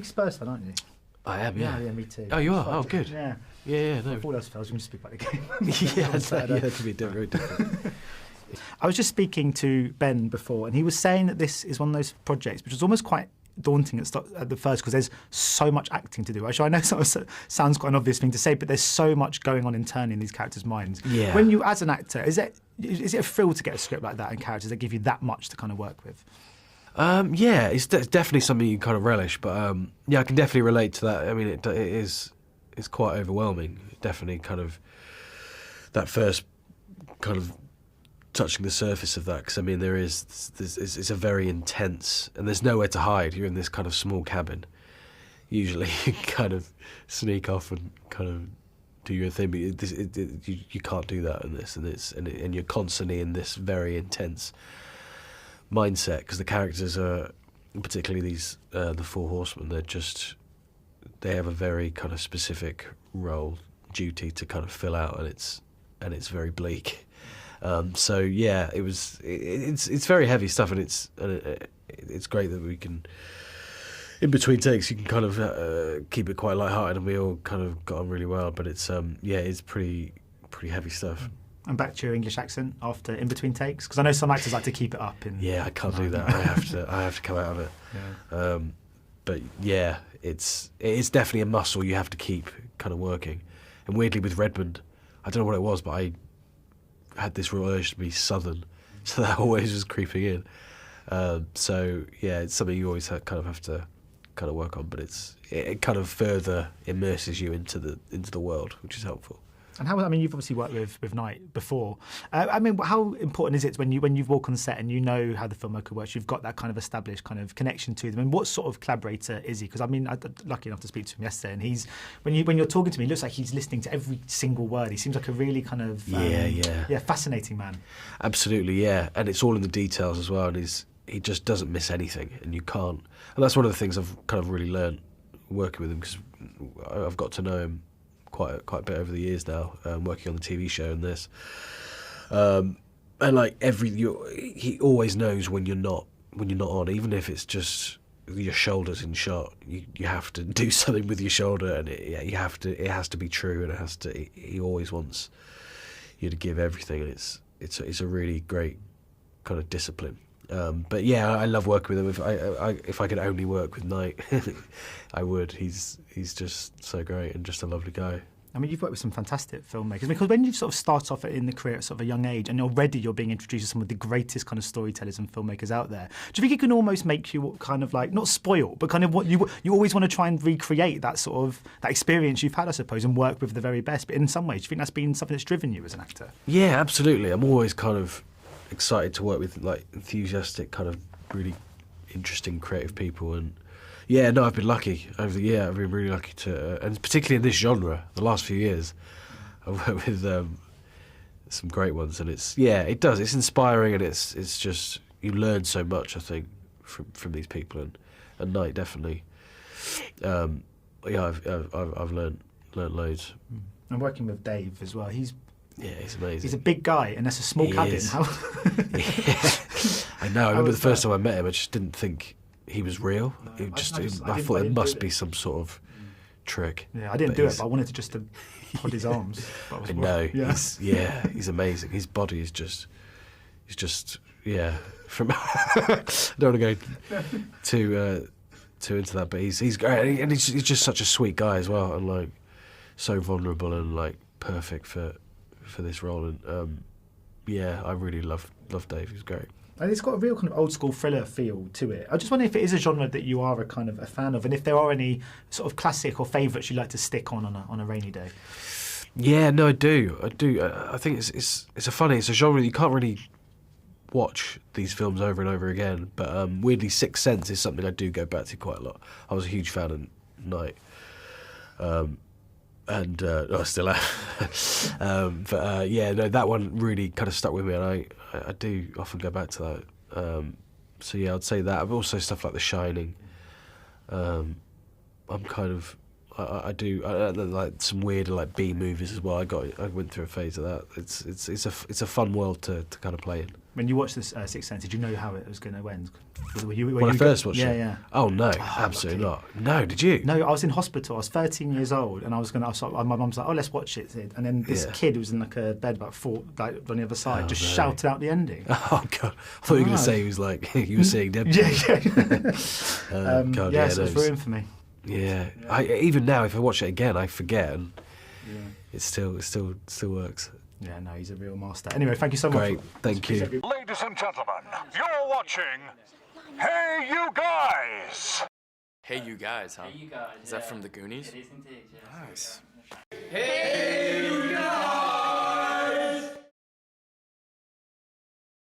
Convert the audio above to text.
big Spurs fan, aren't you? I am, yeah. Yeah, me too. Oh, you are? Oh, good. Yeah. Yeah, no. If all else fails, we can just speak about the game. That could be very different. I was just speaking to Ben before, and he was saying that this is one of those projects which was almost quite daunting at the first because there's so much acting to do. Actually, I know it sounds quite an obvious thing to say, but there's so much going on internally in these characters' minds. Yeah. When you, as an actor, is it a thrill to get a script like that and characters that give you that much to kind of work with? Yeah, it's definitely something you kind of relish, but yeah, I can definitely relate to that. I mean, it's quite overwhelming. Definitely kind of that first kind of touching the surface of that, because I mean it's a very intense, and there's nowhere to hide. You're in this kind of small cabin. Usually you kind of sneak off and kind of do your thing, but you can't do that in this, and you're constantly in this very intense mindset, because the characters are, particularly these the Four Horsemen, they have a very kind of specific role, duty to kind of fill out, and it's very bleak. So yeah, it's very heavy stuff, and it's great that we can, in between takes, you can kind of keep it quite lighthearted, and we all kind of got on really well. But it's it's pretty heavy stuff. And back to your English accent after in between takes, because I know some actors like to keep it up. Yeah, I can't do that. I have to come out of it. Yeah. But yeah, it's definitely a muscle you have to keep kind of working. And weirdly with Redmond, I don't know what it was, but I had this real urge to be southern, so that always was creeping in. So yeah, it's something you always have to kind of work on, but it kind of further immerses you into the world, which is helpful. And you've obviously worked with Night before. How important is it when you walk on set and you know how the filmmaker works, you've got that kind of established kind of connection to them? And what sort of collaborator is he? Because I'm lucky enough to speak to him yesterday, and he's when you're talking to me, it looks like he's listening to every single word. He seems like a really kind of fascinating man. Absolutely, yeah, and it's all in the details as well. And he just doesn't miss anything, and you can't. And that's one of the things I've kind of really learned working with him, because I've got to know him quite a bit over the years now, working on the TV show and this, and like he always knows when you're not on, even if it's just your shoulders in shot. You have to do something with your shoulder, and it has to be true, and he always wants you to give everything, and it's a really great kind of discipline. But yeah, I love working with him. If I could only work with Night, I would. He's just so great and just a lovely guy. I mean, you've worked with some fantastic filmmakers, because when you sort of start off in the career at sort of a young age, and already you're being introduced to some of the greatest kind of storytellers and filmmakers out there, do you think it can almost make you kind of like, not spoiled, but kind of what you always want to try and recreate that sort of that experience you've had, I suppose, and work with the very best? But in some ways, do you think that's been something that's driven you as an actor? Yeah, absolutely. I'm always kind of excited to work with like enthusiastic, kind of really interesting, creative people. And yeah, no, I've been lucky over the year. I've been really lucky to, and particularly in this genre, the last few years, I've worked with some great ones, and it's inspiring, and it's just, you learn so much, I think, from these people, and Night definitely. I've learned loads. And working with Dave as well, he's amazing. He's a big guy, and that's a small cabin. How? I know. I remember the first time I met him, I just didn't think he was real. No, I thought it must be some sort of trick. Yeah, I didn't do it, but I wanted to pod his arms. I know. Yeah. He's amazing. His body is just. From I don't want to go too into that, but he's great, and he's just such a sweet guy as well, and like so vulnerable and like perfect for this role. And I really love Dave. He's great. And it's got a real kind of old school thriller feel to it. I just wonder if it is a genre that you are a kind of a fan of, and if there are any sort of classic or favourites you like to stick on a rainy day. Yeah, no, I do. I think it's a genre you can't really watch these films over and over again. But weirdly, Sixth Sense is something I do go back to quite a lot. I was a huge fan of Night. And I still am. That one really kind of stuck with me, and I do often go back to that. So yeah, I'd say that. But also stuff like The Shining. I I do like some weird like B movies as well. I went through a phase of that. It's a fun world to kind of play in. When you watched this Sixth Sense, did you know how it was going to end? When I first watched it? Yeah. Oh, no, absolutely not. No, did you? No, I was in hospital. I was 13 years old, and my mum's like, "Oh, let's watch it." And then this kid who was in like a bed about on the other side just shouted out the ending. Oh God! I thought you were going to say he was like you were seeing Dead. God, yeah, so it's ruined for me. Yeah. Even now, if I watch it again, I forget, and it still works. Yeah, no, he's a real master. Anyway, thank you so much. Great, thank you. Ladies and gentlemen, you're watching Hey You Guys! Hey You Guys, huh? Hey You Guys. Is that from the Goonies? It is indeed, yeah. Nice. Hey You Guys!